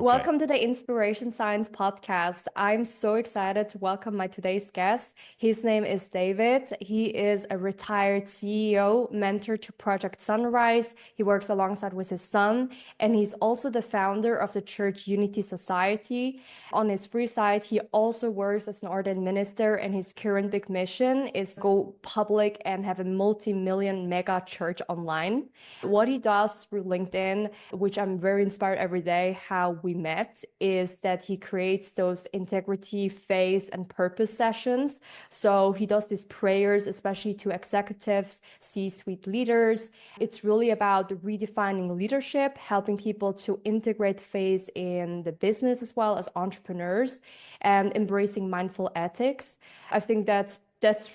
Okay. Welcome to the Inspiration Science podcast. I'm so excited to welcome my today's guest. His name is David. He is a retired CEO, mentor to Project Sunrise. He works alongside with his son, and he's also the founder of the Church Unity Society. On his free side, he also works as an ordained minister, and his current big mission is to go public and have a multi-million mega church online. What he does through LinkedIn, which I'm very inspired every day, how we met, is that he creates those integrity, faith, and purpose sessions. So he does these prayers, especially to executives, C-suite leaders. It's really about redefining leadership, helping people to integrate faith in the business as well as entrepreneurs, and embracing mindful ethics. I think that's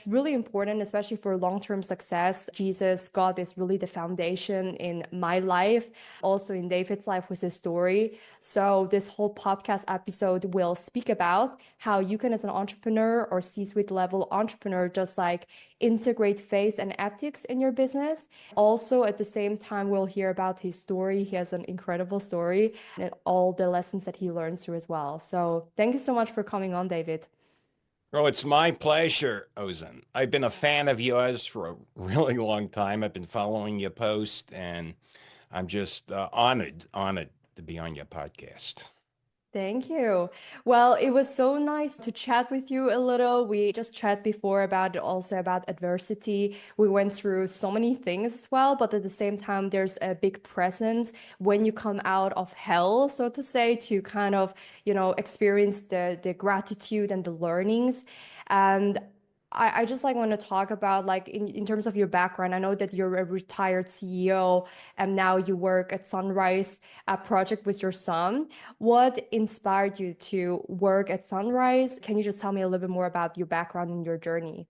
really important, especially for long-term success. Jesus, God is really the foundation in my life, also in David's life with his story. So this whole podcast episode will speak about how you can, as an entrepreneur or C-suite level entrepreneur, just like integrate faith and ethics in your business. Also, at the same time, we'll hear about his story. He has an incredible story and all the lessons that he learned through as well. So thank you so much for coming on, David. Oh, it's my pleasure, Ozzin. I've been a fan of yours for a really long time. I've been following your post, and I'm just honored to be on your podcast. Thank you. Well, it was so nice to chat with you a little. We just chat before about also about adversity. We went through so many things as well, but at the same time, there's a big presence when you come out of hell, so to say, to kind of, experience the gratitude and the learnings. And I just like want to talk about like in terms of your background. I know that you're a retired CEO and now you work at Sunrise, a project with your son. What inspired you to work at Sunrise? Can you just tell me a little bit more about your background and your journey?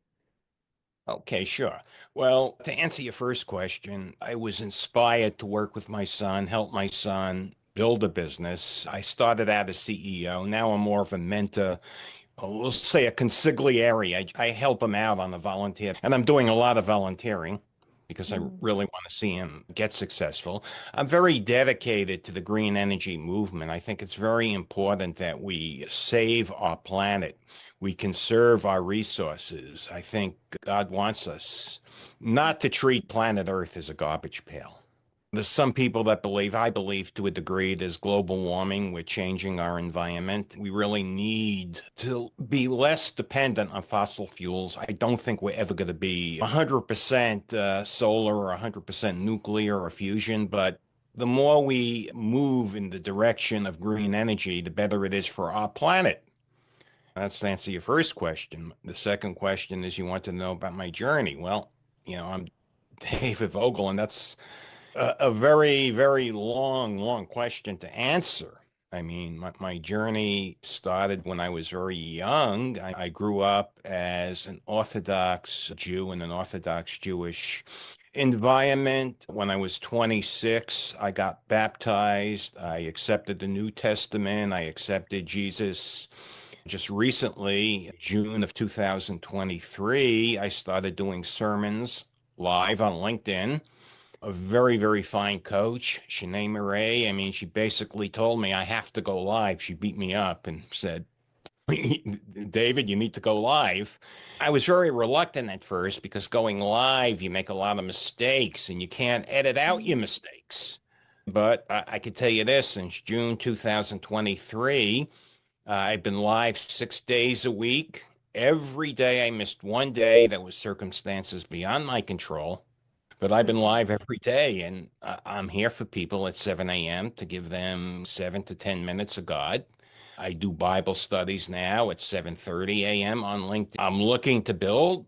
Okay, sure. Well, to answer your first question, I was inspired to work with my son, help my son build a business. I started out as CEO. Now I'm more of a mentor. We'll say a consigliere. I help him out on the volunteer, and I'm doing a lot of volunteering because I Mm. really want to see him get successful. I'm very dedicated to the green energy movement. I think it's very important that we save our planet. We conserve our resources. I think God wants us not to treat planet Earth as a garbage pail. There's some people that believe, I believe to a degree, there's global warming. We're changing our environment. We really need to be less dependent on fossil fuels. I don't think we're ever going to be 100% solar or 100% nuclear or fusion, but the more we move in the direction of green energy, the better it is for our planet. That's to answer your first question. The second question is you want to know about my journey. Well, I'm David Vogel, and that's a very, very long question to answer. I mean, my journey started when I was very young. I grew up as an Orthodox Jew in an Orthodox Jewish environment. When I was 26, I got baptized. I accepted the New Testament. I accepted Jesus. Just recently, June of 2023, I started doing sermons live on LinkedIn. A very, very fine coach, Shanae Murray. I mean, she basically told me I have to go live. She beat me up and said, David, you need to go live. I was very reluctant at first because going live, you make a lot of mistakes and you can't edit out your mistakes. But I can tell you this, since June 2023, I've been live 6 days a week. Every day I missed one day. That was circumstances beyond my control. But I've been Mhm. live every day, and I'm here for people at 7 a.m. to give them 7 to 10 minutes of God. I do Bible studies now at 7:30 a.m. on LinkedIn. I'm looking to build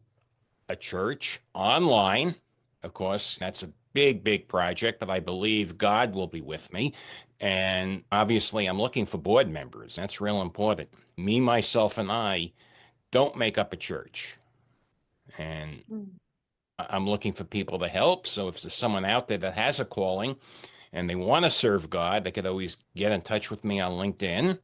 a church online. Of course, that's a big, big project, but I believe God will be with me. And obviously, I'm looking for board members. That's real important. Me, myself, and I don't make up a church. And Mm. I'm looking for people to help. So if there's someone out there that has a calling and they want to serve God, they could always get in touch with me on LinkedIn.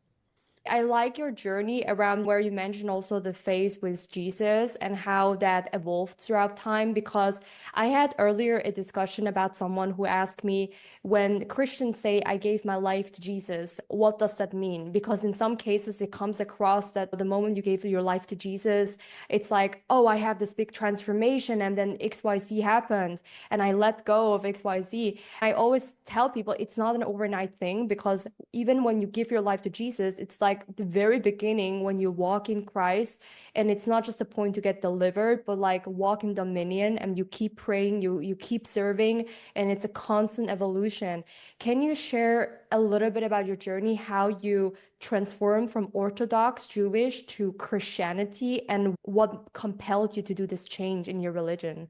I like your journey around where you mentioned also the faith with Jesus and how that evolved throughout time. Because I had earlier a discussion about someone who asked me, when Christians say, I gave my life to Jesus, what does that mean? Because in some cases, it comes across that the moment you gave your life to Jesus, it's like, oh, I have this big transformation, and then XYZ happened, and I let go of XYZ. I always tell people it's not an overnight thing, because even when you give your life to Jesus, it's like the very beginning when you walk in Christ, and it's not just a point to get delivered, but like walk in dominion, and you keep praying, you keep serving, and it's a constant evolution. Can you share a little bit about your journey, how you transformed from Orthodox Jewish to Christianity, and what compelled you to do this change in your religion?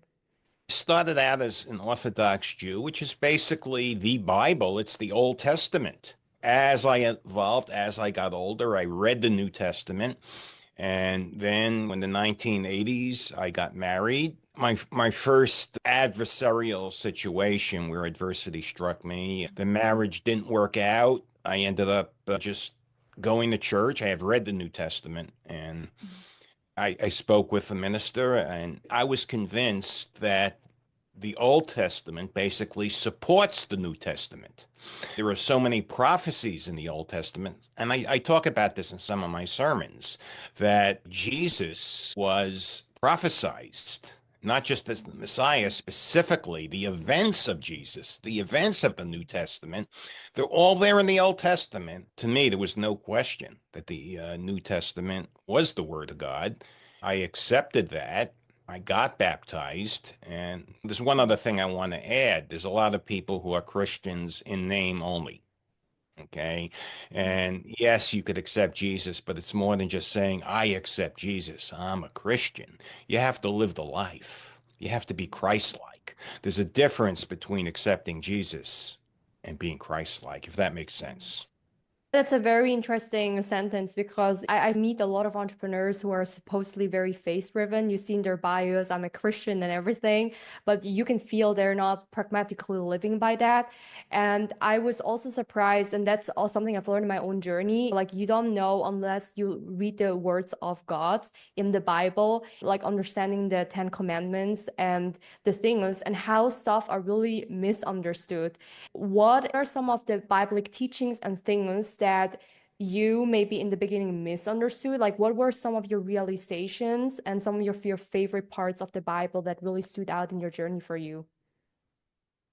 Started out as an Orthodox Jew, which is basically the Bible. It's the Old Testament. As I evolved, as I got older, I read the New Testament. And then in the 1980s, I got married. My first adversarial situation where adversity struck me, the marriage didn't work out. I ended up just going to church. I had read the New Testament and I spoke with the minister, and I was convinced that the Old Testament basically supports the New Testament. There are so many prophecies in the Old Testament, and I talk about this in some of my sermons, that Jesus was prophesized, not just as the Messiah, specifically the events of Jesus, the events of the New Testament. They're all there in the Old Testament. To me, there was no question that the New Testament was the Word of God. I accepted that. I got baptized. And there's one other thing I want to add. There's a lot of people who are Christians in name only. Okay. And yes, you could accept Jesus, but it's more than just saying, I accept Jesus. I'm a Christian. You have to live the life. You have to be Christ-like. There's a difference between accepting Jesus and being Christ-like, if that makes sense. That's a very interesting sentence, because I meet a lot of entrepreneurs who are supposedly very faith driven. You see in their bios, I'm a Christian and everything, but you can feel they're not pragmatically living by that. And I was also surprised, and that's all something I've learned in my own journey. Like, you don't know unless you read the words of God in the Bible, like understanding the Ten Commandments and the things and how stuff are really misunderstood. What are some of the Biblic teachings and things that you maybe in the beginning misunderstood? Like, what were some of your realizations and some of your favorite parts of the Bible that really stood out in your journey for you?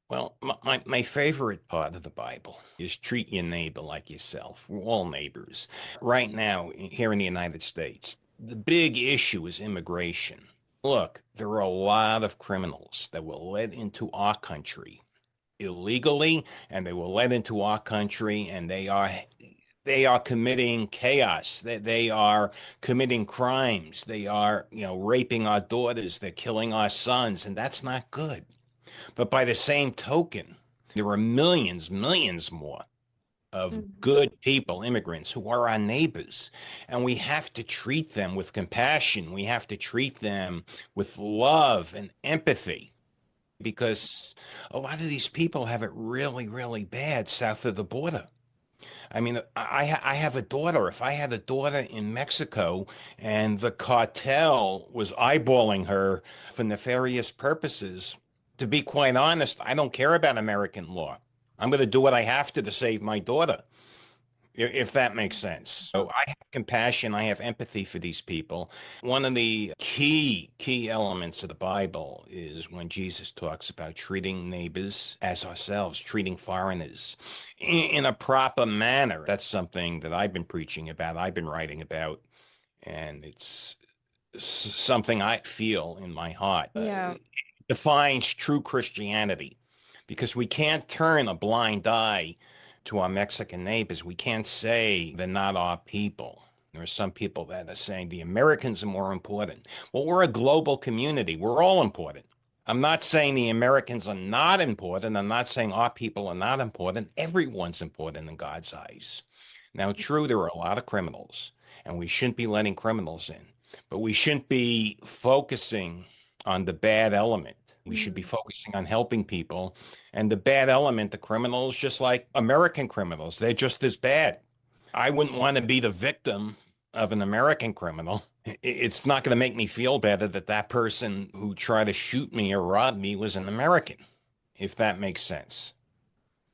Well, my favorite part of the Bible is treat your neighbor like yourself. We're all neighbors. Right now, here in the United States, the big issue is immigration. Look, there are a lot of criminals that were let into our country illegally, and they were let into our country, and they are committing chaos. They are committing crimes. They are, raping our daughters. They're killing our sons, and that's not good. But by the same token, there are millions, millions more of Mhm. good people, immigrants, who are our neighbors. And we have to treat them with compassion. We have to treat them with love and empathy, because a lot of these people have it really, really bad south of the border. I mean, I have a daughter. If I had a daughter in Mexico and the cartel was eyeballing her for nefarious purposes, to be quite honest, I don't care about American law. I'm going to do what I have to save my daughter, if that makes sense. So I have compassion, I have empathy for these people. One of the key elements of the Bible is when Jesus talks about treating neighbors as ourselves, treating foreigners in a proper manner. That's something that I've been preaching about, I've been writing about, and it's something I feel in my heart. Yeah. Defines true Christianity, because we can't turn a blind eye to our Mexican neighbors. We can't say they're not our people. There are some people that are saying the Americans are more important. Well, we're a global community. We're all important. I'm not saying the Americans are not important. I'm not saying our people are not important. Everyone's important in God's eyes. Now, true, there are a lot of criminals, and we shouldn't be letting criminals in, but we shouldn't be focusing on the bad element. We should be Mhm. focusing on helping people. And the bad element, the criminals, just like American criminals, they're just as bad. I wouldn't want to be the victim of an American criminal. It's not going to make me feel better that that person who tried to shoot me or rob me was an American, if that makes sense.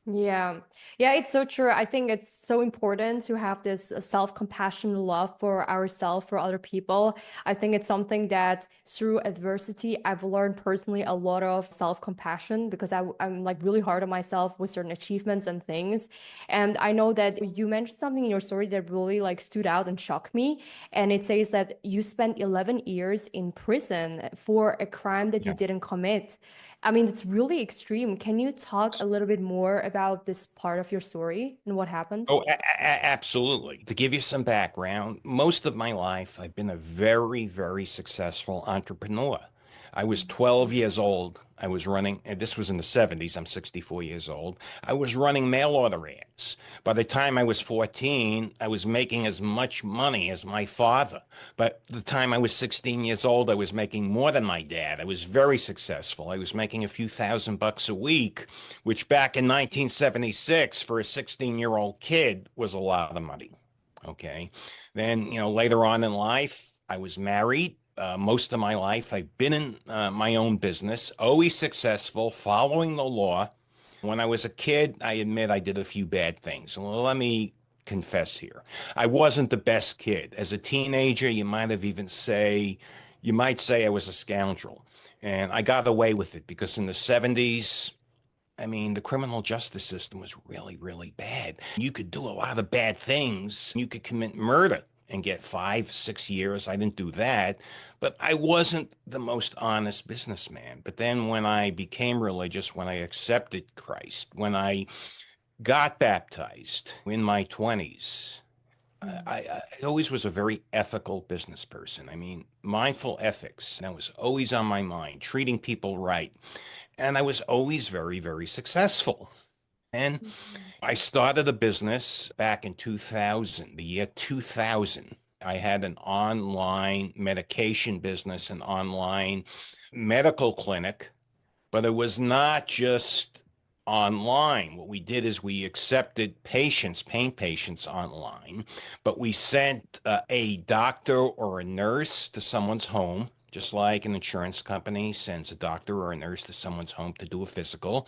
Yeah. Yeah, it's so true. I think it's so important to have this self-compassion love for ourselves, for other people. I think it's something that through adversity, I've learned personally a lot of self-compassion because I'm like really hard on myself with certain achievements and things. And I know that you mentioned something in your story that really like stood out and shocked me. And it says that you spent 11 years in prison for a crime that you Yeah. didn't commit. I mean, it's really extreme. Can you talk a little bit more about this part of your story and what happened? Oh, absolutely. To give you some background, most of my life, I've been a very, very successful entrepreneur. I was 12 years old. I was running, and this was in the 70s. I'm 64 years old. I was running mail order ads. By the time I was 14, I was making as much money as my father. But the time I was 16 years old, I was making more than my dad. I was very successful. I was making a few $1,000 a week, which back in 1976 for a 16-year-old kid was a lot of money. Okay. Then, later on in life, I was married. Most of my life, I've been in my own business, always successful, following the law. When I was a kid, I admit I did a few bad things. Well, let me confess here. I wasn't the best kid. As a teenager, you might say I was a scoundrel. And I got away with it because in the 70s, I mean, the criminal justice system was really, really bad. You could do a lot of bad things. You could commit murder and get 5, 6 years. I didn't do that, but I wasn't the most honest businessman. But then when I became religious, when I accepted Christ, when I got baptized in my 20s, I always was a very ethical business person. I mean, mindful ethics, that was always on my mind, treating people right. And I was always very, very successful. And Mhm. I started a business back in 2000, the year 2000. I had an online medication business, an online medical clinic, but it was not just online. What we did is we accepted patients, pain patients online, but we sent a doctor or a nurse to someone's home, just like an insurance company sends a doctor or a nurse to someone's home to do a physical.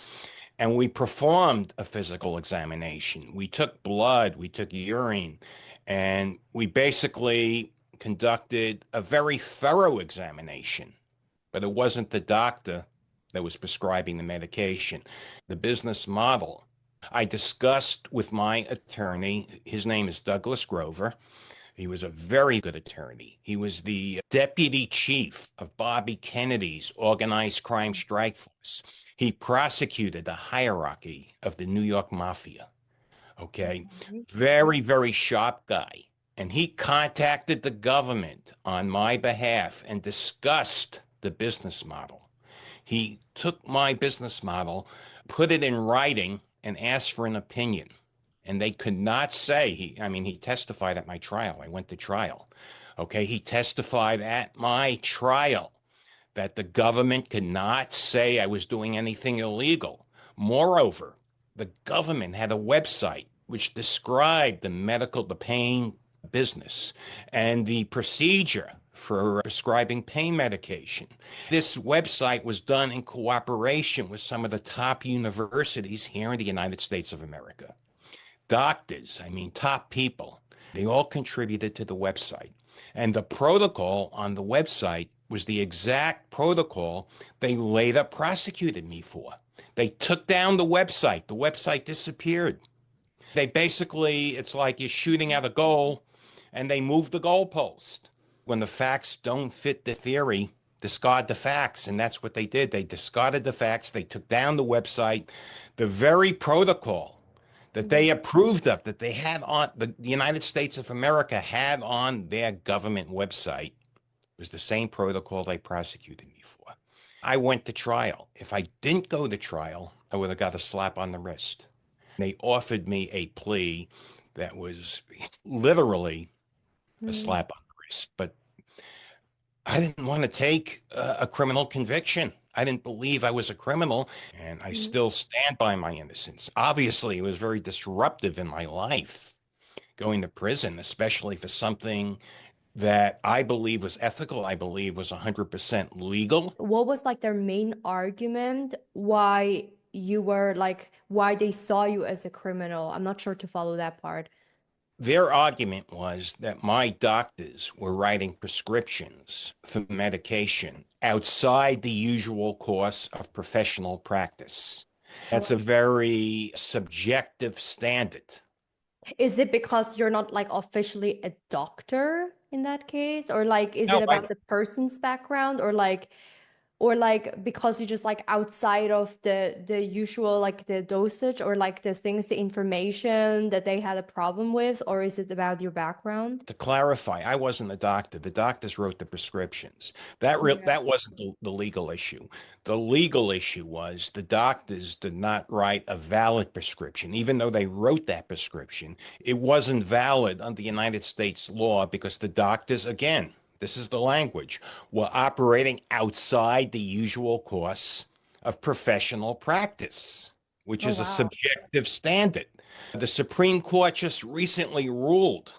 And we performed a physical examination. We took blood, we took urine, and we basically conducted a very thorough examination, but it wasn't the doctor that was prescribing the medication. The business model I discussed with my attorney. His name is Douglas Grover. He was a very good attorney. He was the deputy chief of Bobby Kennedy's organized crime strike force. He prosecuted the hierarchy of the New York Mafia. Okay. Okay. Very, very sharp guy. And he contacted the government on my behalf and discussed the business model. He took my business model, put it in writing, and asked for an opinion. And they could not say, he testified at my trial. I went to trial. Okay. He testified at my trial that the government could not say I was doing anything illegal. Moreover, the government had a website which described the pain business and the procedure for prescribing pain medication. This website was done in cooperation with some of the top universities here in the United States of America. Doctors, top people, they all contributed to the website. And the protocol on the website was the exact protocol they later prosecuted me for. They took down the website. The website disappeared. It's like you're shooting at a goal and they move the goalpost. When the facts don't fit the theory, discard the facts. And that's what they did. They discarded the facts. They took down the website. The very protocol that Mhm. they approved of, that they had on the United States of America had on their government website, was the same protocol they prosecuted me for. I went to trial. If I didn't go to trial, I would have got a slap on the wrist. They offered me a plea that was literally a Mhm. slap on the wrist, but I didn't want to take a criminal conviction. I didn't believe I was a criminal, and I Mhm. still stand by my innocence. Obviously, it was very disruptive in my life. going to prison, especially for something that I believe was ethical, I believe was 100% legal. What was like their main argument why you were like why they saw you as a criminal? I'm not sure to follow that part. Their argument was that my doctors were writing prescriptions for medication outside the usual course of professional practice. That's a very subjective standard. Is it because you're not like officially a doctor in that case? Or like is it No, about the person's background or like because you just like outside of the usual like the dosage or like the things, the information that they had a problem with, or is it about your background? to clarify, I wasn't a doctor. The doctors wrote the prescriptions. Yeah. That wasn't the legal issue. The legal issue was the doctors did not write a valid prescription. Even though they wrote that prescription, it wasn't valid under United States law because the doctors, again, this is the language, were operating outside the usual course of professional practice, which Oh, is a wow. subjective standard. The Supreme Court just recently ruled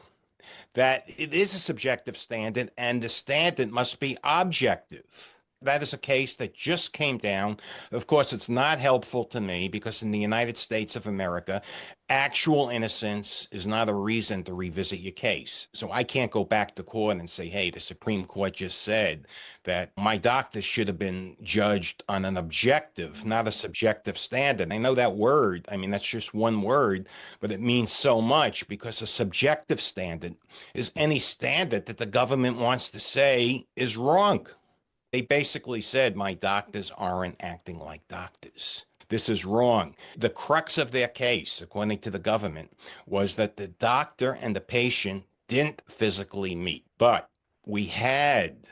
that it is a subjective standard and the standard must be objective. That is a case that just came down. Of course, it's not helpful to me because in the United States of America, actual innocence is not a reason to revisit your case. So I can't go back to court and say, hey, the Supreme Court just said that my doctor should have been judged on an objective, not a subjective standard. I know that word. I mean, that's just one word, but it means so much because a subjective standard is any standard that the government wants to say is wrong. They basically said my doctors aren't acting like doctors. This is wrong. The crux of their case, according to the government, was that the doctor and the patient didn't physically meet, but we had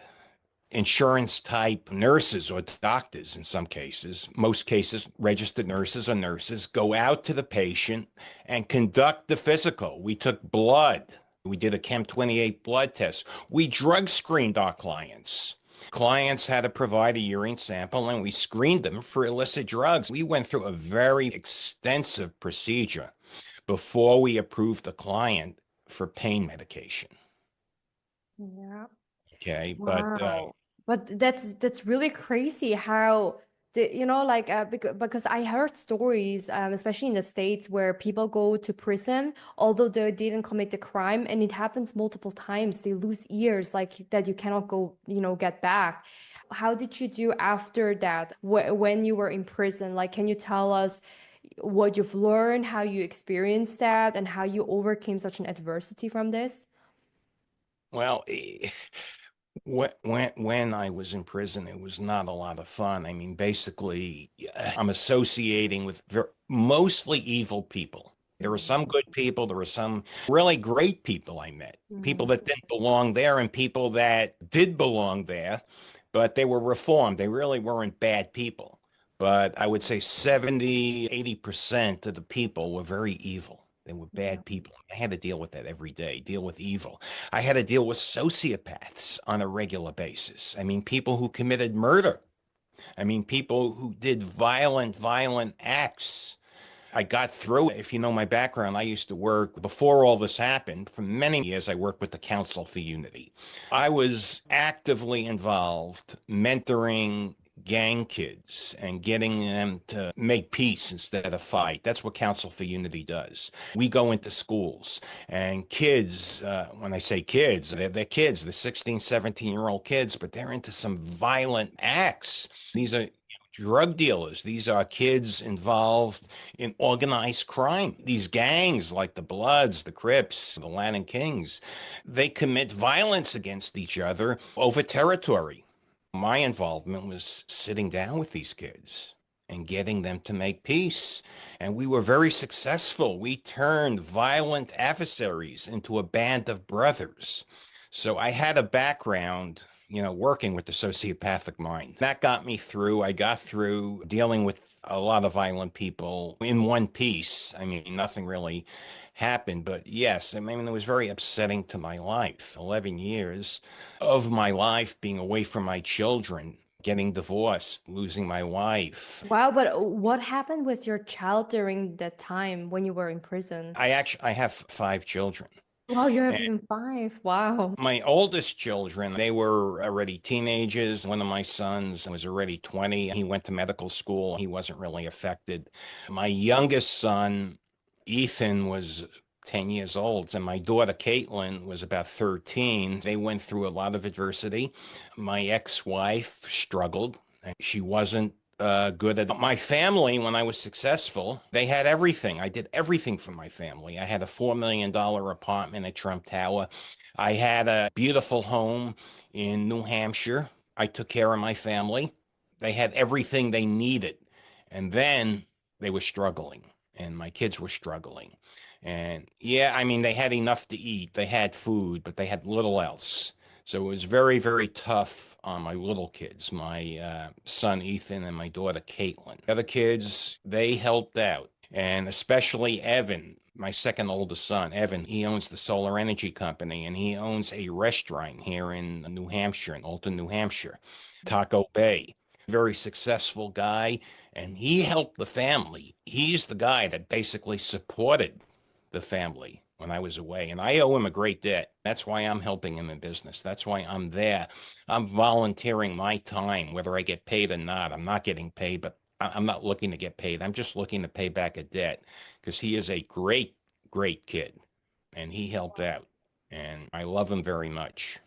insurance type nurses or doctors in some cases, most cases, registered nurses or nurses, go out to the patient and conduct the physical. We took blood. We did a Chem 28 blood test. We drug screened our clients. Clients had to provide a urine sample and we screened them for illicit drugs. We went through a very extensive procedure before we approved the client for pain medication. Yeah. Okay. Wow. But that's really crazy how the like because I heard stories especially in the States where people go to prison although they didn't commit the crime and it happens multiple times. They lose years like that you cannot go, get back. How did you do after that when you were in prison? Like, can you tell us what you've learned, how you experienced that, and how you overcame such an adversity from this? well, when I was in prison, it was not a lot of fun. I mean, basically, I'm associating with mostly evil people. There were some good people. There were some really great people I met. People Mhm. that didn't belong there and people that did belong there, but they were reformed. They really weren't bad people. But I would say 70, 80% of the people were very evil. They were Yeah. bad people. I had to deal with that every day, deal with evil. I had to deal with sociopaths on a regular basis. I mean, people who committed murder. I mean, people who did violent acts. I got through it. If you know my background, I used to work before all this happened. For many years, I worked with the Council for Unity. I was actively involved mentoring gang kids and getting them to make peace instead of fight. That's what Council for Unity does. We go into schools and kids, when I say kids, they're kids, they're 16, 17-year-old kids, but they're into some violent acts. These are drug dealers. These are kids involved in organized crime. These gangs like the Bloods, the Crips, the Latin Kings, they commit violence against each other over territory. My involvement was sitting down with these kids and getting them to make peace. And we were very successful. We turned violent adversaries into a band of brothers. So I had a background, working with the sociopathic mind. That got me through. I got through dealing with a lot of violent people in one piece. I mean, nothing really happened, but yes, I mean, it was very upsetting to my life. 11 years of my life being away from my children, getting divorced, losing my wife. Wow, but what happened with your child during that time when you were in prison? I have 5 children. Wow, you have even five. Wow. My oldest children, they were already teenagers. One of my sons was already 20. He went to medical school. He wasn't really affected. My youngest son, Ethan, was 10 years old, and my daughter, Caitlin, was about 13. They went through a lot of adversity. My ex-wife struggled. She wasn't good at my family. When I was successful, they had everything. I did everything for my family. I had a $4 million apartment at Trump Tower. I had a beautiful home in New Hampshire. I took care of my family. They had everything they needed. And then they were struggling, and my kids were struggling. And yeah, I mean, they had enough to eat. They had food, but they had little else. So it was very, very tough on my little kids, my son Ethan and my daughter Caitlin. The other kids, they helped out, and especially Evan, my second oldest son, Evan. He owns the solar energy company, and he owns a restaurant here in New Hampshire, in Alton, New Hampshire, Taco Bay. Very successful guy, and he helped the family. He's the guy that basically supported the family when I was away. And I owe him a great debt. That's why I'm helping him in business. That's why I'm there. I'm volunteering my time, whether I get paid or not. I'm not getting paid, but I'm not looking to get paid. I'm just looking to pay back a debt because he is a great, great kid and he helped out. And I love him very much.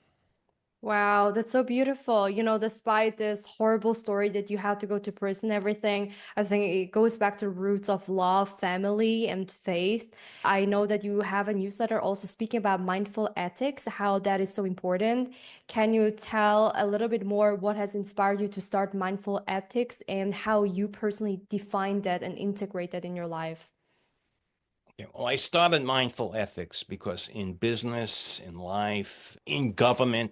Wow, that's so beautiful. Despite this horrible story that you had to go to prison, everything, I think it goes back to roots of love, family, and faith. I know that you have a newsletter also speaking about mindful ethics, how that is so important. Can you tell a little bit more what has inspired you to start mindful ethics and how you personally define that and integrate that in your life? Yeah, well, I started mindful ethics because in business, in life, in government,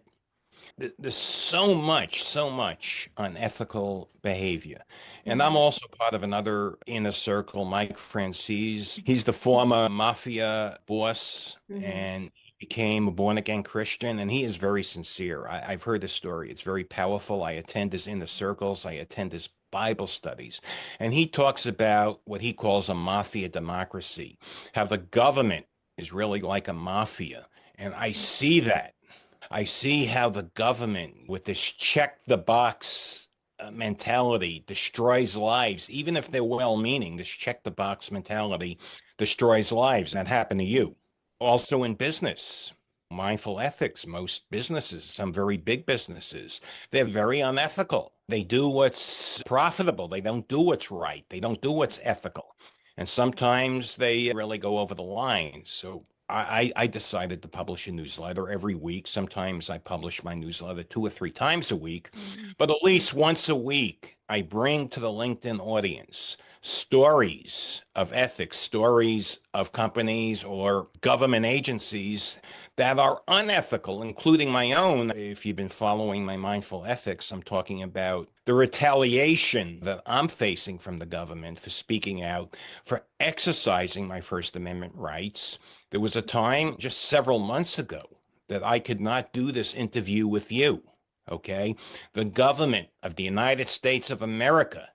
there's so much unethical behavior. And I'm Mhm. also part of another inner circle, Mike Francis. He's the former mafia boss Mhm. and he became a born again Christian. And he is very sincere. I've heard his story. It's very powerful. I attend his inner circles, I attend his Bible studies. And he talks about what he calls a mafia democracy, how the government is really like a mafia. And I see that. I see how the government, with this check the box mentality, destroys lives, even if they're well meaning. This check the box mentality destroys lives. And that happened to you. Also in business, mindful ethics, most businesses, some very big businesses, they're very unethical. They do what's profitable, they don't do what's right, they don't do what's ethical. And sometimes they really go over the line. So I decided to publish a newsletter every week. Sometimes I publish my newsletter 2 or 3 times a week, Mhm. but at least once a week, I bring to the LinkedIn audience stories of ethics, stories of companies or government agencies that are unethical, including my own. If you've been following my mindful ethics, I'm talking about the retaliation that I'm facing from the government for speaking out, for exercising my First Amendment rights. There was a time just several months ago that I could not do this interview with you. Okay. The government of the United States of America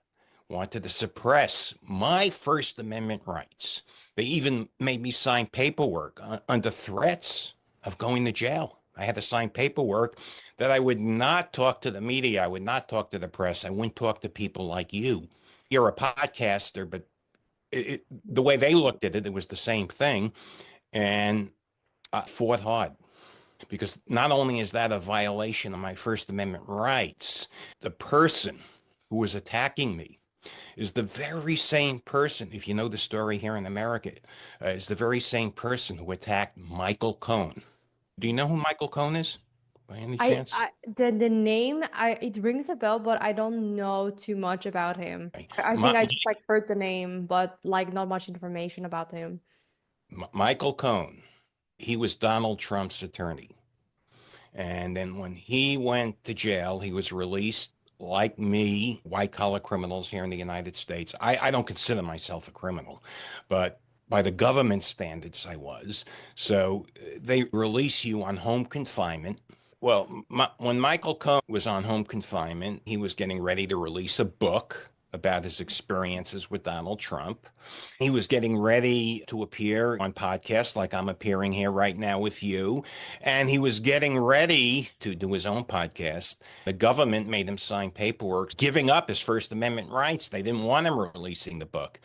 wanted to suppress my First Amendment rights. They even made me sign paperwork under threats of going to jail. I had to sign paperwork that I would not talk to the media. I would not talk to the press. I wouldn't talk to people like you. You're a podcaster, but the way they looked at it, it was the same thing. And I fought hard because not only is that a violation of my First Amendment rights, the person who was attacking me is the very same person, if you know the story here in America, is the very same person who attacked Michael Cohen. Do you know who Michael Cohen is by any chance? The name it rings a bell, but I don't know too much about him. Okay. I think Mi- I just like heard the name, but like not much information about him. Michael Cohen, he was Donald Trump's attorney. And then when he went to jail, he was released like me, white collar criminals here in the United States. I don't consider myself a criminal, but by the government standards, I was. So they release you on home confinement. Well, when Michael Cohen was on home confinement, he was getting ready to release a book. about his experiences with Donald Trump. He was getting ready to appear on podcasts like I'm appearing here right now with you. And he was getting ready to do his own podcast. The government made him sign paperwork giving up his First Amendment rights. They didn't want him releasing the book.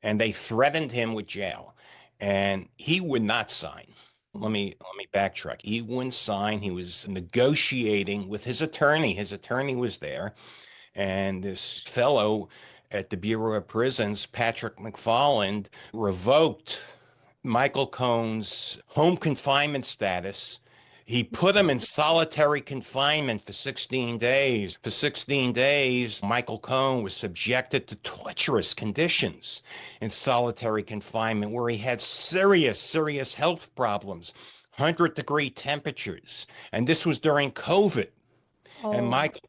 And they threatened him with jail. And he would not sign. Let me backtrack. He wouldn't sign. He was negotiating with his attorney. His attorney was there, and this fellow at the Bureau of Prisons, Patrick McFarland, revoked Michael Cohen's home confinement status. He put him in solitary confinement for 16 days. For 16 days, Michael Cohen was subjected to torturous conditions in solitary confinement where he had serious, serious health problems, 100-degree temperatures. And this was during COVID. And Oh, Michael,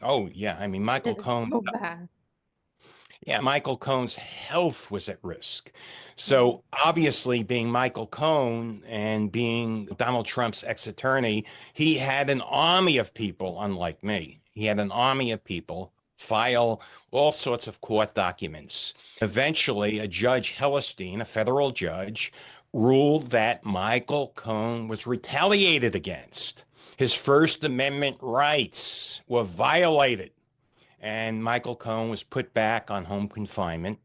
oh yeah, I mean, it is so bad. yeah, Michael Cohen's health was at risk. Mm, So obviously, being Michael Cohen and being Donald Trump's ex-attorney, he had an army of people, unlike me. He had an army of people file all sorts of court documents. Eventually, a Judge Hellerstein, a federal judge, ruled that Michael Cohen was retaliated against. His First Amendment rights were violated, and Michael Cohen was put back on home confinement.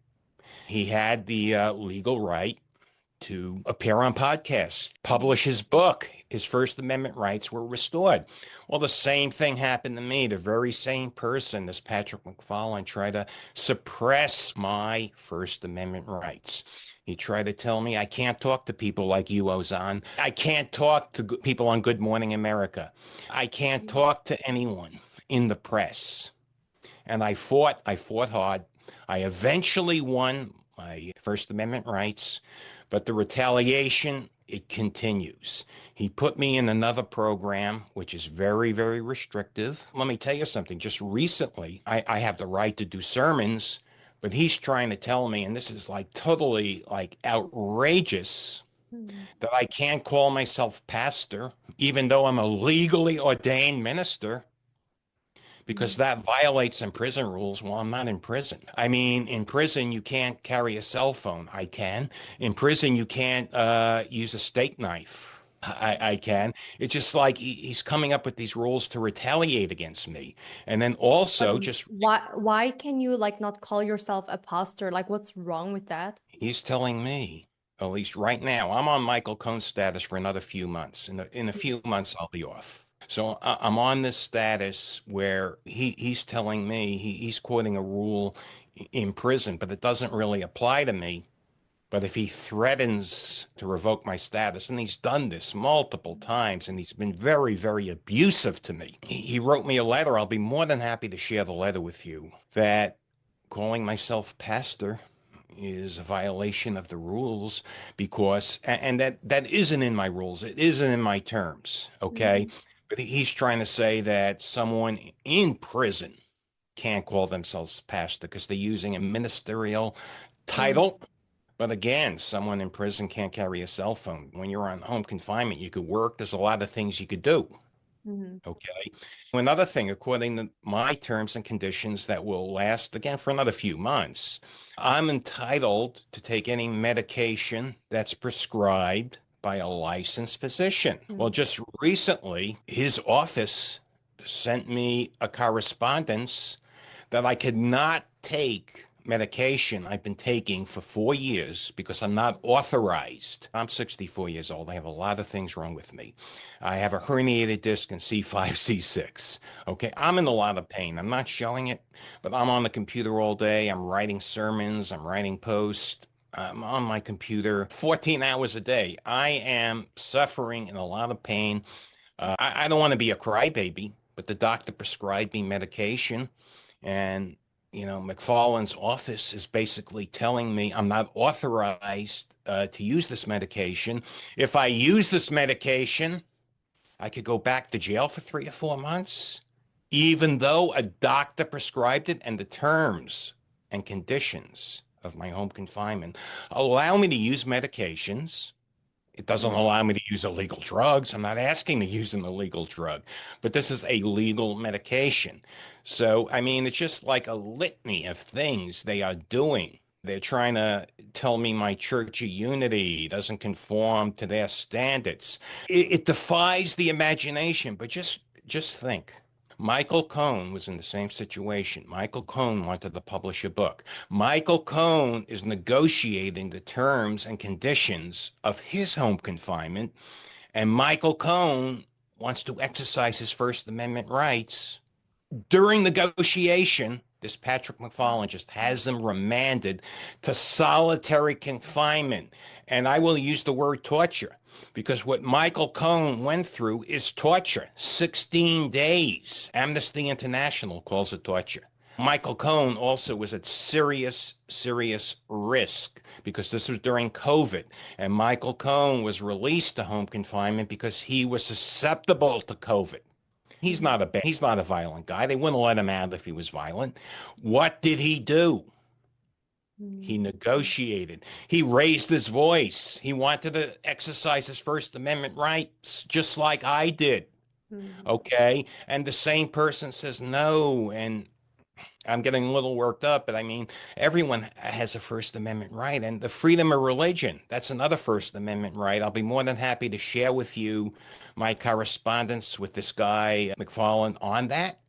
He had the legal right to appear on podcasts, mm, publish his book. His First Amendment rights were restored. Well, the same thing happened to me. The very same person, this Patrick McFarland, tried to suppress my First Amendment rights. He tried to tell me I can't talk to people like you, Ozzin. I can't talk to people on Good Morning America. I can't mm, talk to anyone in the press. And I fought hard. I eventually won my First Amendment rights, but the retaliation, it continues. He put me in another program, which is very, very restrictive. Let me tell you something. Just recently, I have the right to do sermons, but he's trying to tell me, and this is like totally like outrageous, mm, that I can't call myself pastor, even though I'm a legally ordained minister, because mm. that violates some prison rules. Well, I'm not in prison. I mean, in prison, you can't carry a cell phone. I can. In prison, you can't use a steak knife. I can. It's just like he's coming up with these rules to retaliate against me. And then But also just why can you like not call yourself a pastor? Like what's wrong with that? he's telling me, at least right now, I'm on Michael Cohen status for another few months. In a few months, I'll be off. So I'm on this status where he's telling me he's quoting a rule in prison, but it doesn't really apply to me. But if he threatens to revoke my status, and he's done this multiple times, and he's been very, very abusive to me, he wrote me a letter. I'll be more than happy to share the letter with you, that calling myself pastor is a violation of the rules, because and that isn't in my rules. It isn't in my terms. Okay. Mhm. But he's trying to say that someone in prison can't call themselves pastor because they're using a ministerial Mm, title. But again, someone in prison can't carry a cell phone. When you're on home confinement, you could work. There's a lot of things you could do. mhm, Okay. Another thing, according to my terms and conditions that will last again for another few months, I'm entitled to take any medication that's prescribed by a licensed physician. Well, mm, just recently, his office sent me a correspondence that I could not take medication I've been taking for 4 years because I'm not authorized. I'm 64 years old. I have a lot of things wrong with me. I have a herniated disc in C5, C6. Okay. I'm in a lot of pain. I'm not showing it, but I'm on the computer all day. I'm writing sermons. I'm writing posts. I'm on my computer 14 hours a day. I am suffering in a lot of pain. I don't want to be a crybaby, but the doctor prescribed me medication. And, McFarland's office is basically telling me I'm not authorized to use this medication. If I use this medication, I could go back to jail for 3 or 4 months, even though a doctor prescribed it, and the terms and conditions of my home confinement allow me to use medications It doesn't Mm, allow me to use illegal drugs. I'm not asking to use an illegal drug, but this is a legal medication. So, I mean, it's just like a litany of things they are doing. They're trying to tell me my Church of Unity doesn't conform to their standards. It defies the imagination, but just think. Michael Cohen was in the same situation. Michael Cohen wanted to publish a book. Michael Cohen is negotiating the terms and conditions of his home confinement, and Michael Cohen wants to exercise his First Amendment rights. During negotiation, this Patrick McFarland just has them remanded to solitary confinement. And I will use the word torture because what Michael Cohen went through is torture. 16 days. Amnesty International calls it torture. Michael Cohen also was at serious risk because this was during COVID. And Michael Cohen was released to home confinement because he was susceptible to COVID. He's not a violent guy. They wouldn't let him out if he was violent. What did he do? He mm, negotiated. He raised his voice. He wanted to exercise his First Amendment rights, just like I did. mm. Okay. And the same person says no. And I'm getting a little worked up, but I mean, everyone has a First Amendment right. And the freedom of religion, that's another First Amendment right. I'll be more than happy to share with you my correspondence with this guy, McFarland, on that.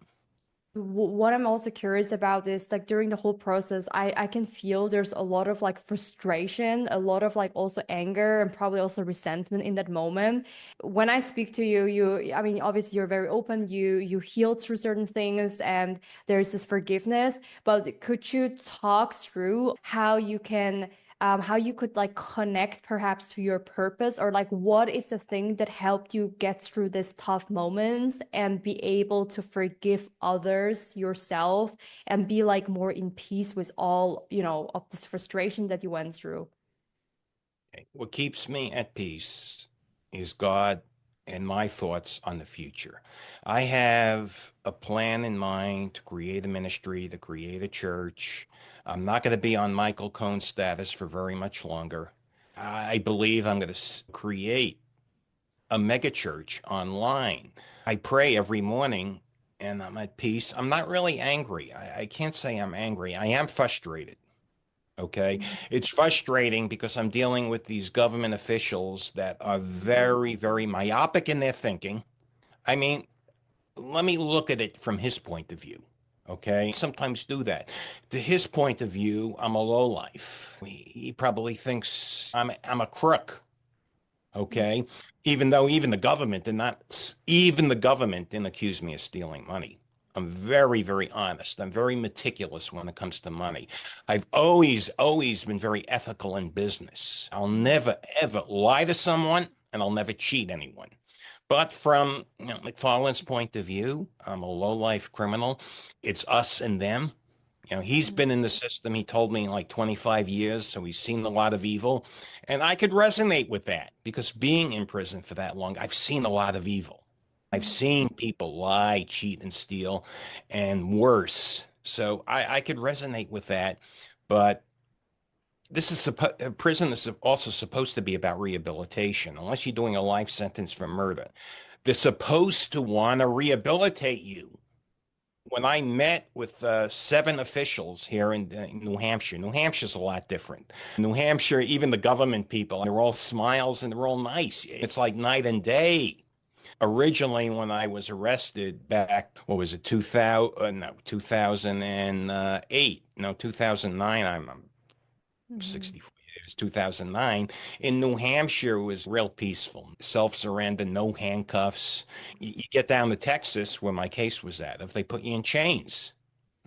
What I'm also curious about is like during the whole process, I can feel there's a lot of like frustration, a lot of like also anger and probably also resentment in that moment. When I speak to you, I mean, obviously you're very open, you healed through certain things and there's this forgiveness, but could you talk through how you could like connect perhaps to your purpose or like what is the thing that helped you get through these tough moments and be able to forgive others, yourself, and be like more in peace with all, of this frustration that you went through? What keeps me at peace is God and my thoughts on the future. I have a plan in mind to create a ministry, to create a church. I'm not going to be on Michael Cohen's status for very much longer. I believe I'm going to create a mega church online. I pray every morning and I'm at peace. I'm not really angry. I can't say I'm angry. I am frustrated. Okay. It's frustrating because I'm dealing with these government officials that are very myopic in their thinking. I mean, let me look at it from his point of view. Okay. Sometimes do that. To his point of view, I'm a lowlife. He probably thinks I'm a crook. Okay. Even though even the government didn't accuse me of stealing money. I'm very honest. I'm very meticulous when it comes to money. I've always been very ethical in business. I'll never, ever lie to someone and I'll never cheat anyone. But from McFarland's point of view, I'm a low-life criminal. It's us and them. He's been in the system, he told me, like 25 years, so he's seen a lot of evil. And I could resonate with that because being in prison for that long, I've seen a lot of evil. I've seen people lie, cheat, and steal, and worse. So I could resonate with that. But prison is also supposed to be about rehabilitation, unless you're doing a life sentence for murder. They're supposed to want to rehabilitate you. When I met with 7 officials here in New Hampshire, New Hampshire's a lot different. New Hampshire, even the government people, they're all smiles and they're all nice. It's like night and day. Originally, when I was arrested back, what was it, 2000, no, 2008, no, 2009, I'm Mhm. 64 years, 2009, in New Hampshire was real peaceful. Self-surrender, no handcuffs. You get down to Texas, where my case was at, if they put you in chains.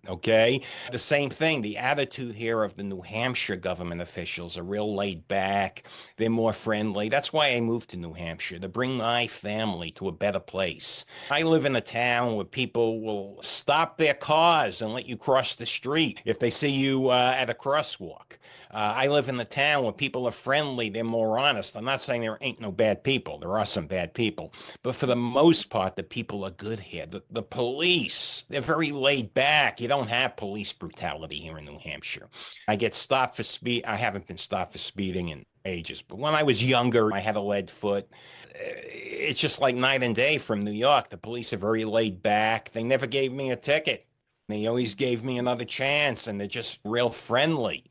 Okay. The same thing. The attitude here of the New Hampshire government officials are real laid back. They're more friendly. That's why I moved to New Hampshire, to bring my family to a better place. I live in a town where people will stop their cars and let you cross the street if they see you at a crosswalk. I live in the town where people are friendly. They're more honest. I'm not saying there ain't no bad people. There are some bad people. But for the most part, the people are good here. The police, they're very laid back. You don't have police brutality here in New Hampshire. I get stopped for speed. I haven't been stopped for speeding in ages, but when I was younger, I had a lead foot. It's just like night and day from New York. The police are very laid back. They never gave me a ticket. They always gave me another chance, and they're just real friendly.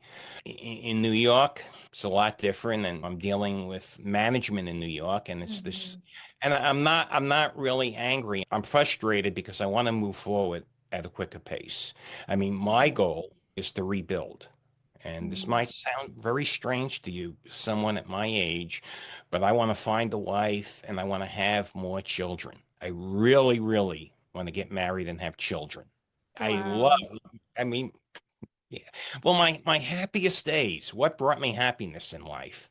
In New York, it's a lot different, and I'm dealing with management in New York, and it's this, Mhm. and I'm not really angry. I'm frustrated because I want to move forward at a quicker pace. I mean, my goal is to rebuild. And this Mhm. might sound very strange to you, someone at my age, but I want to find a wife and I want to have more children. I really, really want to get married and have children. I love, Wow. I mean, yeah. Well, my happiest days, what brought me happiness in life?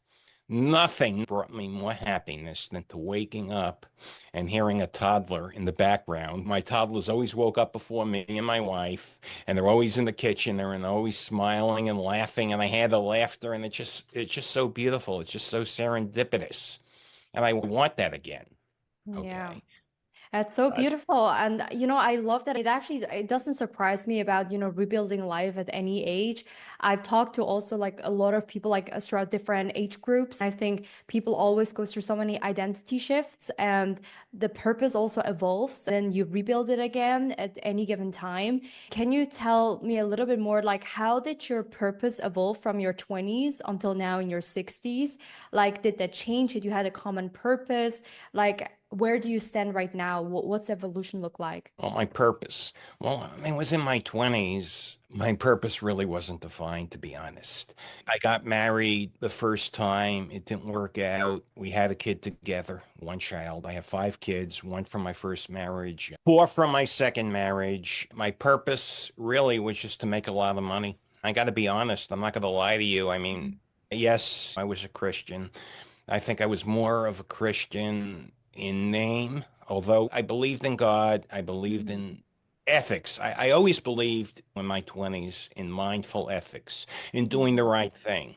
Nothing brought me more happiness than to waking up and hearing a toddler in the background. My toddlers always woke up before me and my wife, and they're always in the kitchen. They're always smiling and laughing, and I hear the laughter, and it's just so beautiful. It's just so serendipitous, and I want that again. Yeah. Okay. That's so But beautiful. And I love that it doesn't surprise me about, rebuilding life at any age. I've talked to also like a lot of people like throughout different age groups. I think people always go through so many identity shifts and the purpose also evolves and you rebuild it again at any given time. Can you tell me a little bit more like how did your purpose evolve from your 20s until now in your 60s? Like did that change? Did you had a common purpose? Like, where do you stand right now? What's evolution look like? well, my purpose. Well, I was in my 20s. My purpose really wasn't defined, to be honest. I got married the first time. It didn't work out. We had a kid together, one child. I have five kids, one from my first marriage, four from my second marriage. My purpose really was just to make a lot of money. I got to be honest. I'm not going to lie to you. I mean, yes, I was a Christian. I think I was more of a Christian in name, although I believed in God. I believed Mhm. in ethics. I always believed in my 20s in mindful ethics, in doing the Mhm. right thing.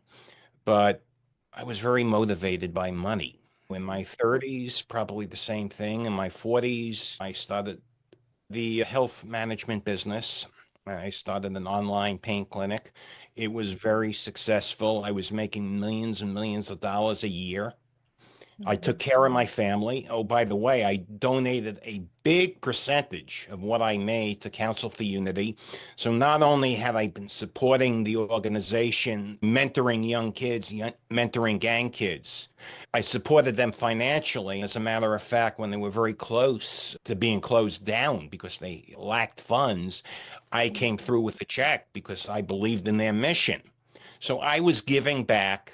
But I was very motivated by money. In my 30s, probably the same thing. In my 40s, I started the health management business. I started an online pain clinic. It was very successful. I was making millions and millions of dollars a year. I took Mhm. care of my family. Oh, by the way, I donated a big percentage of what I made to Council for Unity. So not only have I been supporting the organization, mentoring young kids, mentoring gang kids, I supported them financially. As a matter of fact, when they were very close to being closed down because they lacked funds, I came Mhm. through with a check because I believed in their mission. So I was giving back.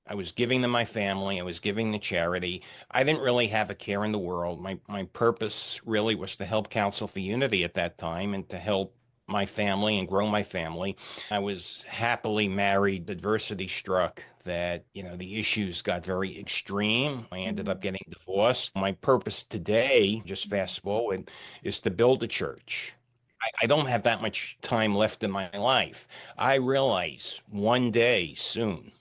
I was giving to my family. I was giving to charity. I didn't really have a care in the world. My purpose really was to help Council for Unity at that time and to help my family and grow my family. I was happily married. Adversity struck that, the issues got very extreme. I ended up Mhm. getting divorced. My purpose today, just Mhm. fast forward, is to build a church. I don't have that much time left in my life. I realize one day soon,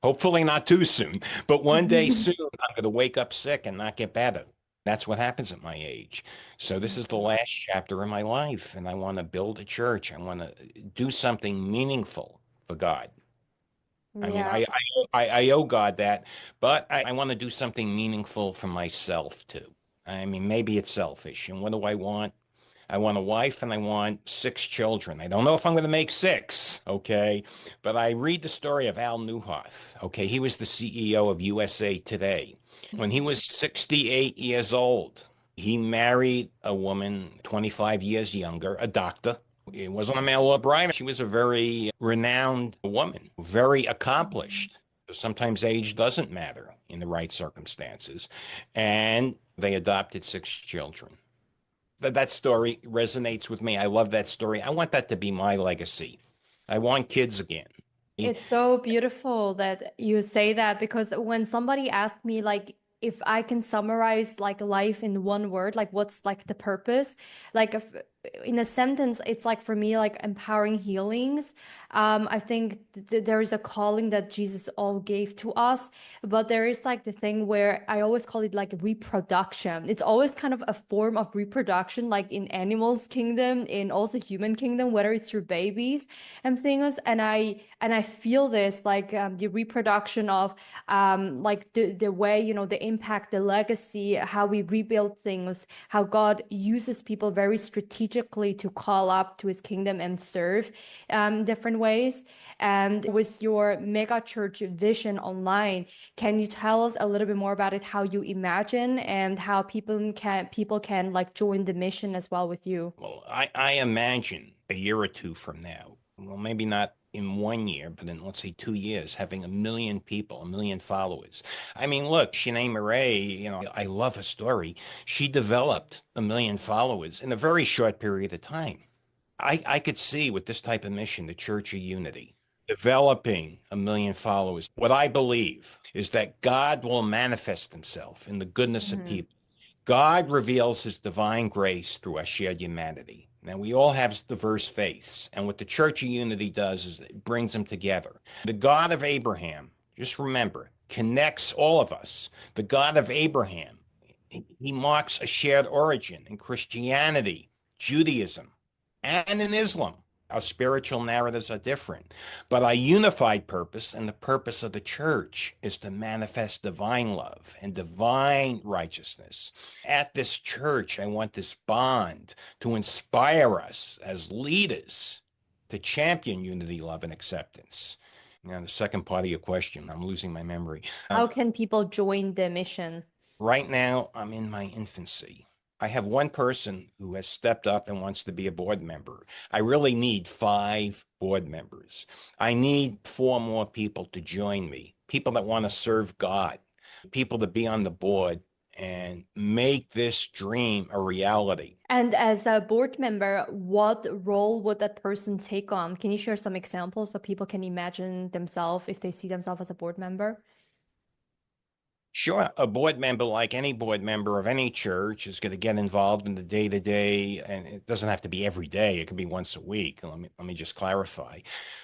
hopefully not too soon, but one day soon I'm going to wake up sick and not get better. That's what happens at my age. So this is the last chapter of my life, and I want to build a church. I want to do something meaningful for God. I mean, Yeah. I owe God that, but I want to do something meaningful for myself too. I mean, maybe it's selfish. And what do I want? I want a wife and I want six children. I don't know if I'm going to make six, okay? But I read the story of Al Newhoff, okay? He was the CEO of USA Today. When he was 68 years old, he married a woman 25 years younger, a doctor. It wasn't a mail order bride. She was a very renowned woman, very Mhm. accomplished. Sometimes age doesn't matter in the right circumstances. And they adopted six children. That story resonates with me. I love that story. I want that to be my legacy. I want kids again. It's so beautiful that you say that because when somebody asks me like if I can summarize like life in one word, like what's like the purpose, like if in a sentence, it's like for me, like empowering healings. I think there is a calling that Jesus all gave to us, but there is like the thing where I always call it like reproduction. It's always kind of a form of reproduction, like in animals kingdom, in also human kingdom, whether it's through babies and things. And I feel this like the reproduction of like the way, the impact, the legacy, how we rebuild things, how God uses people very strategically to call up to his kingdom and serve different ways. And with your mega church vision online, can you tell us a little bit more about it, how you imagine and how people can like join the mission as well with you? Well, I imagine a year or two from now, well, maybe not in 1 year, but in, let's say, 2 years, having 1 million people, 1 million followers. I mean, look, Shanae Murray, I love her story. She developed 1 million followers in a very short period of time. I could see with this type of mission, the Church of Unity, developing 1 million followers. What I believe is that God will manifest himself in the goodness of Mhm. people. God reveals his divine grace through our shared humanity. Now, we all have diverse faiths, and what the Church of Unity does is it brings them together. The God of Abraham, just remember, connects all of us. The God of Abraham, he marks a shared origin in Christianity, Judaism, and in Islam. Our spiritual narratives are different, but our unified purpose and the purpose of the church is to manifest divine love and divine righteousness. At this church, I want this bond to inspire us as leaders to champion unity, love, and acceptance. Now, the second part of your question, I'm losing my memory. How can people join the mission? Right now, I'm in my infancy. I have one person who has stepped up and wants to be a board member. I really need 5 board members. I need 4 more people to join me, people that want to serve God, people to be on the board and make this dream a reality. And as a board member, what role would that person take on? Can you share some examples so people can imagine themselves if they see themselves as a board member? Sure, a board member, like any board member of any church, is going to get involved in the day to day, and it doesn't have to be every day. It could be once a week. Let me just clarify,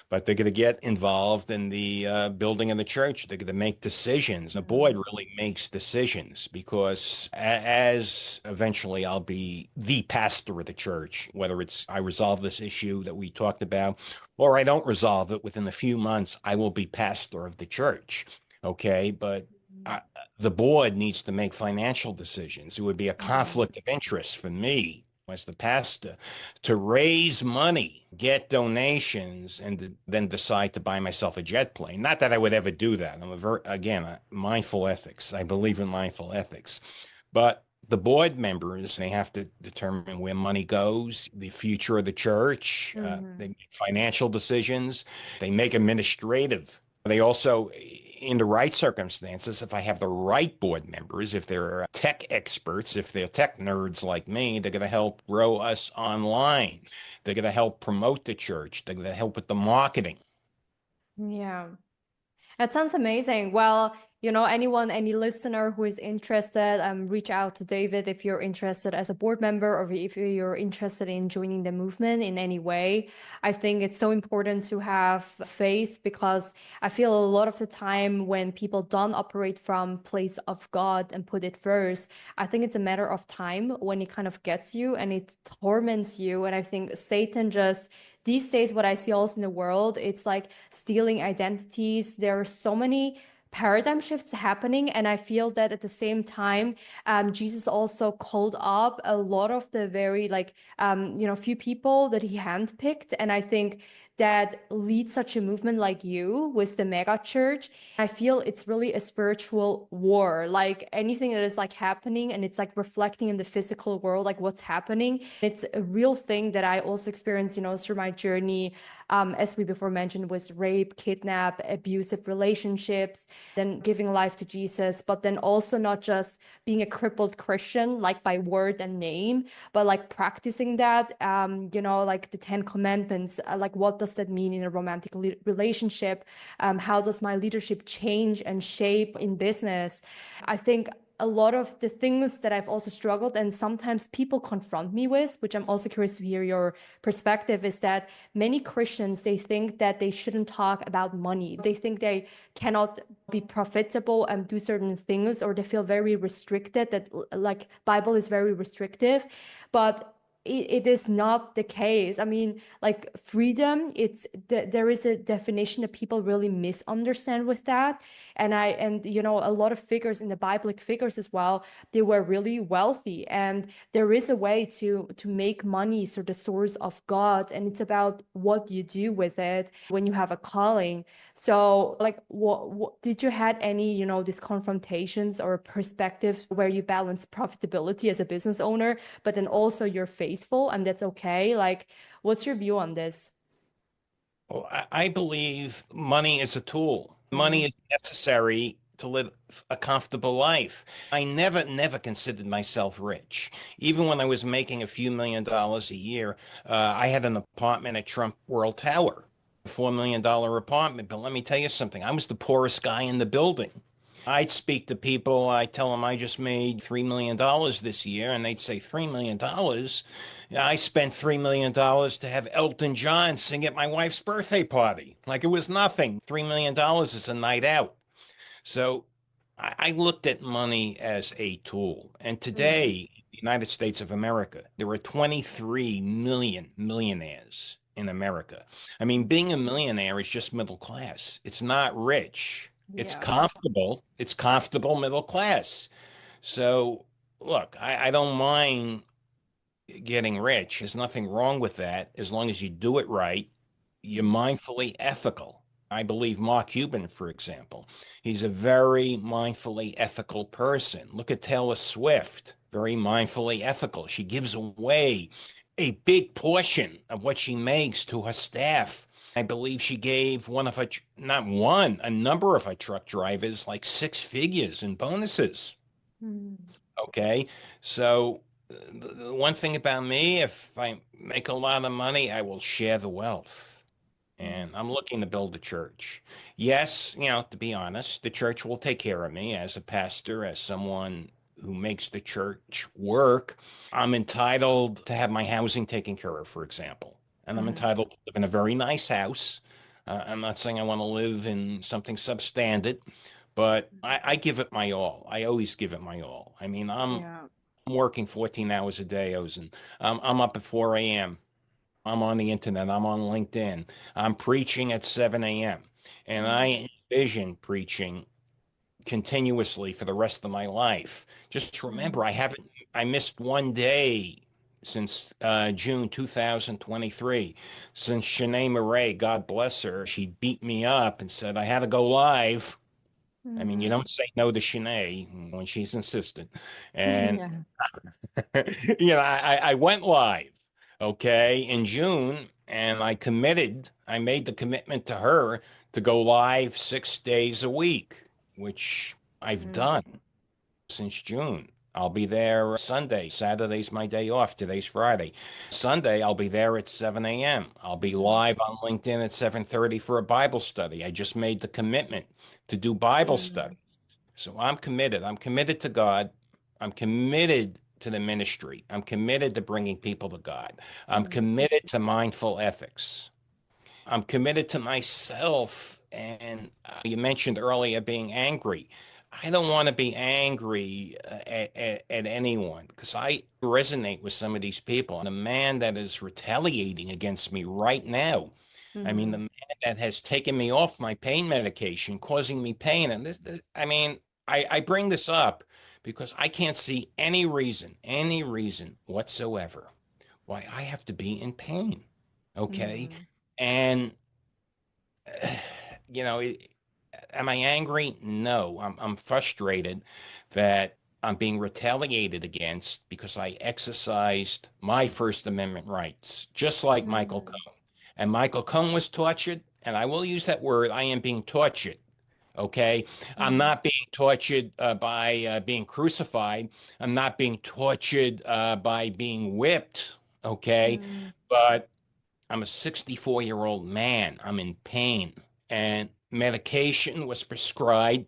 but they're going to get involved in the building of the church. They're going to make decisions. The board Mhm. really makes decisions because as eventually I'll be the pastor of the church, whether it's I resolve this issue that we talked about, or I don't resolve it within a few months, I will be pastor of the church. Okay, but I, the board needs to make financial decisions. It would be a Mhm. conflict of interest for me as the pastor to raise money, get donations, and then decide to buy myself a jet plane. Not that I would ever do that. I'm mindful ethics. I believe in mindful ethics. But the board members, they have to determine where money goes, the future of the church, they Mhm. make financial decisions, they make administrative. They also, in the right circumstances, if I have the right board members, if they're tech experts, if they're tech nerds like me, they're going to help grow us online. They're going to help promote the church. They're going to help with the marketing. Yeah. That sounds amazing. Well, any listener who is interested, reach out to David if you're interested as a board member or if you're interested in joining the movement in any way. I think it's so important to have faith because I feel a lot of the time when people don't operate from place of God and put it first, I think it's a matter of time when it kind of gets you and it torments you. And I think Satan just these days, what I see also in the world, it's like stealing identities. There are so many paradigm shifts happening. And I feel that at the same time, Jesus also called up a lot of the very few people that he handpicked. And I think that leads such a movement like you with the mega church. I feel it's really a spiritual war. Like anything that is like happening and it's like reflecting in the physical world, like what's happening. It's a real thing that I also experienced, through my journey, as we before mentioned, was rape, kidnap, abusive relationships, then giving life to Jesus, but then also not just being a crippled Christian, like by word and name, but like practicing that, like the Ten Commandments, like what does that mean in a romantic relationship? How does my leadership change and shape in business? I think a lot of the things that I've also struggled and sometimes people confront me with, which I'm also curious to hear your perspective, is that many Christians, they think that they shouldn't talk about money. They think they cannot be profitable and do certain things, or they feel very restricted, that like Bible is very restrictive. But it is not the case. I mean, like freedom, there is a definition that people really misunderstand with that. And you know, a lot of figures in the biblical figures as well, they were really wealthy, and there is a way to make money so the source of God, and it's about what you do with it when you have a calling. So like what did you had any, you know, these confrontations or perspectives where you balance profitability as a business owner, but then also you're faithful and that's okay? Like, what's your view on this? Well, I believe money is a tool. Money Mm, is necessary to live a comfortable life. I never considered myself rich. Even when I was making a few $1 million a year, I had an apartment at Trump World Tower, a $4 million apartment. But let me tell you something, I was the poorest guy in the building. I'd speak to people, I tell them I just made $3 million this year, and they'd say, $3 million? I spent $3 million to have Elton John sing at my wife's birthday party. Like it was nothing. $3 million is a night out. So I looked at money as a tool. And mm, today, in the United States of America, there are 23 million millionaires in America. I mean, being a millionaire is just middle class. It's not rich. It's yeah. comfortable. It's comfortable middle class. So, look, I don't mind getting rich. There's nothing wrong with that as long as you do it right. You're Mm, mindfully ethical. I believe Mark Cuban, for example, he's a very mindfully ethical person. Look at Taylor Swift, very mindfully ethical. She gives away a big portion of what she makes to her staff. I believe she gave one of her, not one, a number of her truck drivers like six figures in bonuses. mm, Okay. So the one thing about me, if I make a lot of money, I will share the wealth. mm, And I'm looking to build a church. Yes, you know, to be honest, the church will take care of me as a pastor, as someone who makes the church work. I'm entitled to have my housing taken care of, for example. And I'm mm, entitled to live in a very nice house. I'm not saying I want to live in something substandard, but I give it my all. I always give it my all. I mean, yeah. I'm working 14 hours a day, Ozzin. I'm up at 4 a.m. I'm on the internet. I'm on LinkedIn. I'm preaching at 7 a.m. And Mm, I envision preaching continuously for the rest of my life. Just remember, mm, I missed one day since June 2023. Since Shanae Murray, God bless her, she beat me up and said I had to go live. I mean, you mm. don't say no to Shanae when she's insistent. And Yeah. I went live, okay, in June, and I made the commitment to her to go live 6 days a week, which I've Mm, done since June. I'll be there Sunday. Saturday's my day off. Today's Friday. Sunday, I'll be there at 7 a.m. I'll be mm, live on LinkedIn at 7:30 for a Bible study. I just made the commitment to do Bible mm, study. So I'm committed. I'm committed to God. I'm committed to the ministry. I'm committed to bringing people to God. I'm mm, committed to mindful ethics. I'm committed to myself. And you mentioned earlier being angry. I don't want to be angry at anyone because I resonate with some of these people. And the man that is retaliating against me right now, I mean, the mm, man that has taken me off my pain medication, causing me pain. And I mean, I bring this up because I can't see any reason whatsoever why I have to be in pain. Okay. mm, And you know, am I angry? No, I'm frustrated that I'm being retaliated against because I exercised my First Amendment rights, just like Michael mm, Cohen. And Michael Cohen was tortured, and I will use that word. I am being tortured. Okay. I'm mm, not being tortured by being crucified. I'm not being tortured by being whipped. Okay. mm, But I'm a 64-year-old man. I'm in pain. And medication was prescribed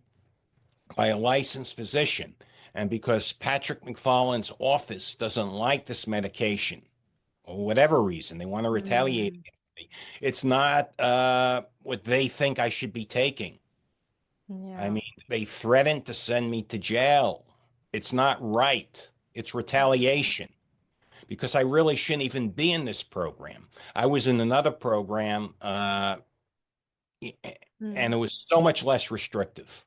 by a licensed physician. And because Patrick McFarland's office doesn't like this medication, or whatever reason, they want to retaliate Mm, against me. It's not what they think I should be taking. I yeah. mean, they threatened to send me to jail. It's not right. It's retaliation because I really shouldn't even be in this program. I was in another program, and it Mm, was so much less restrictive.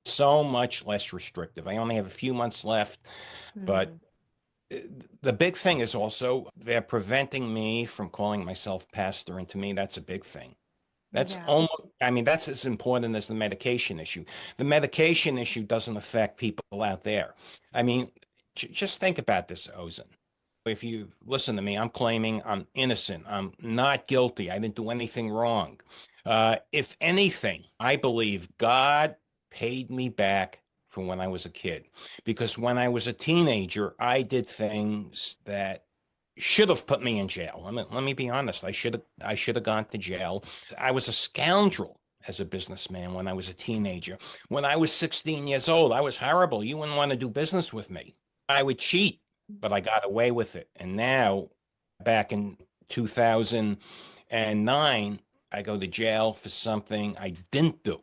So much less restrictive. I only have a few months left, but mm, uh, the big thing is also they're preventing me from calling myself pastor, and to me, that's a big thing. That's yeah. almost, I mean, that's as important as the medication issue. The medication issue doesn't affect people out there. I mean, just think about this, Ozen. If you listen to me, I'm claiming I'm innocent. I'm not guilty. I didn't do anything wrong. If anything, I believe God paid me back from when I was a kid. Because when I was a teenager, I did things that should have put me in jail. Let me be honest. I should have gone to jail. I was a scoundrel as a businessman when I was a teenager. When I was 16 years old, I was horrible. You wouldn't want to do business with me. I would cheat, but I got away with it. And now, back in 2009, I go to jail for something I didn't do.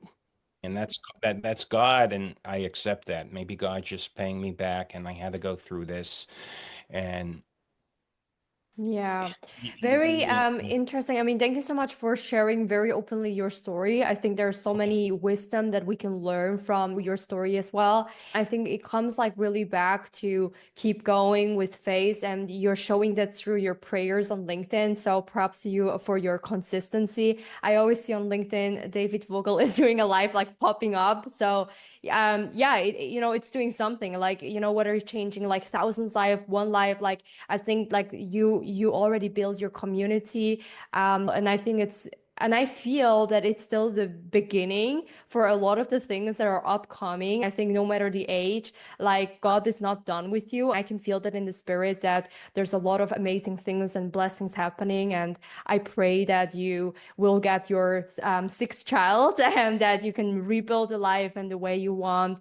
And that's God, and I accept that. Maybe God just paying me back, and I had to go through this. And Yeah, very you know, interesting. I mean, thank you so much for sharing very openly your story. I think there's so many wisdom that we can learn from your story as well. I think it comes like really back to keep going with faith, and you're showing that through your prayers on LinkedIn. So props to you for your consistency. I always see on LinkedIn David Vogel is doing a live like popping up. So yeah, it's doing something like, whether it's changing like thousands life, one life, like I think like you already build your community, and I think and I feel that it's still the beginning for a lot of the things that are upcoming. I think no matter the age, like God is not done with you. I can feel that in the spirit that there's a lot of amazing things and blessings happening. And I pray that you will get your sixth child and that you can rebuild the life and the way you want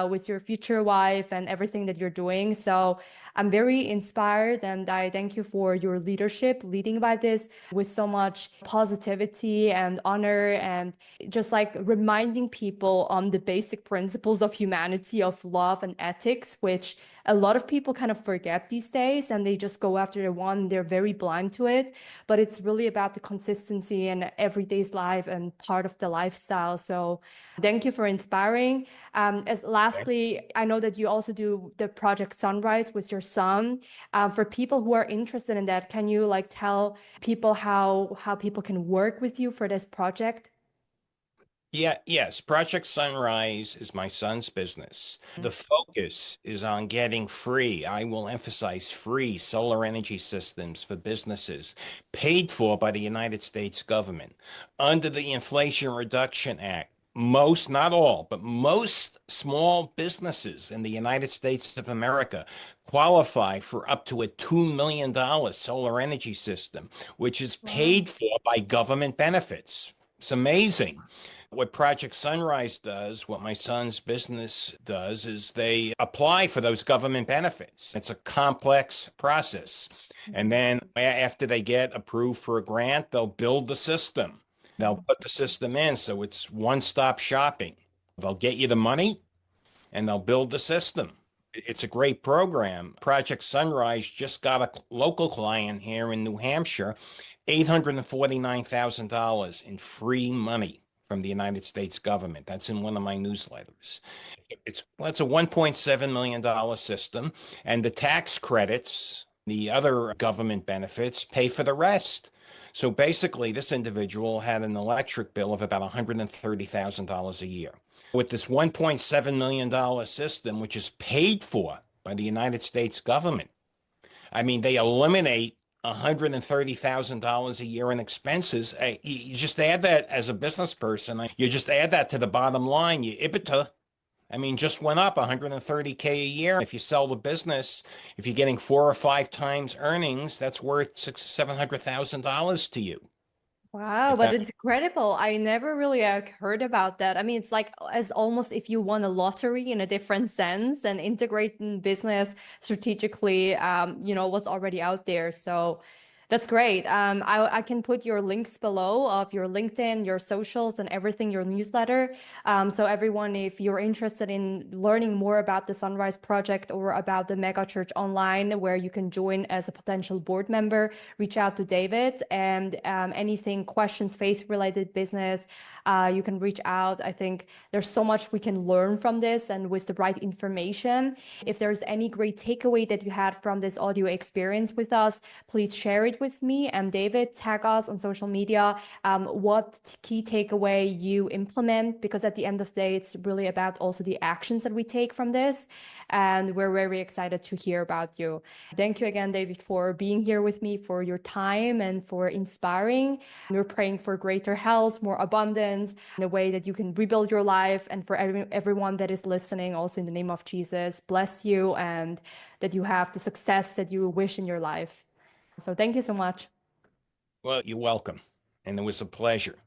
with your future wife and everything that you're doing. So I'm very inspired and I thank you for your leadership, leading by this with so much positivity and honor and just like reminding people on the basic principles of humanity, of love and ethics, which a lot of people kind of forget these days and they just go after the one, they're very blind to it. But it's really about the consistency and everyday's life and part of the lifestyle. So thank you for inspiring. As lastly, I know that you also do the Project Sunrise with your son. For people who are interested in that, can you like tell people how people can work with you for this project? yes, Project Sunrise is my son's business. The focus is on getting free, I will emphasize free solar energy systems for businesses paid for by the United States government under the Inflation Reduction Act. Most, not all, but most small businesses in the United States of America qualify for up to a $2 million solar energy system, which is Wow. paid for by government benefits. It's amazing. What Project Sunrise does, what my son's business does, is they apply for those government benefits. It's a complex process. And Mhm. then after they get approved for a grant, they'll build the system. They'll put the system in. So it's one-stop shopping. They'll get you the money and they'll build the system. It's a great program. Project Sunrise just got a local client here in New Hampshire, $849,000 in free money from the United States government. That's in one of my newsletters. It's a $1.7 million system, and the tax credits, the other government benefits pay for the rest. So basically, this individual had an electric bill of about $130,000 a year. With this $1.7 million system, which is paid for by the United States government, I mean, they eliminate $130,000 a year in expenses. You just add that as a business person, you just add that to the bottom line. You EBITDA, I mean, just went up 130K a year. If you sell the business, if you're getting 4 or 5 times earnings, that's worth $600,000 to $700,000 to you. Wow, If but that it's incredible. I never really heard about that. I mean, it's like as almost if you won a lottery in a different sense and integrating business strategically, what's already out there. So that's great. I can put your links below of your LinkedIn, your socials, and everything, your newsletter. So everyone, if you're interested in learning more about the Sunrise Project or about the Mega Church Online, where you can join as a potential board member, reach out to David. And anything, questions, faith-related business, you can reach out. I think there's so much we can learn from this, and with the right information. If there's any great takeaway that you had from this audio experience with us, please share it with me. And David, tag us on social media. What key takeaway you implement, because at the end of the day, it's really about also the actions that we take from this. And we're very excited to hear about you. Thank you again, David, for being here with me, for your time and for inspiring. We're praying for greater health, more abundance, in a way that you can rebuild your life. And for everyone that is listening, also in the name of Jesus, bless you and that you have the success that you wish in your life. So thank you so much. Well, you're welcome. And it was a pleasure.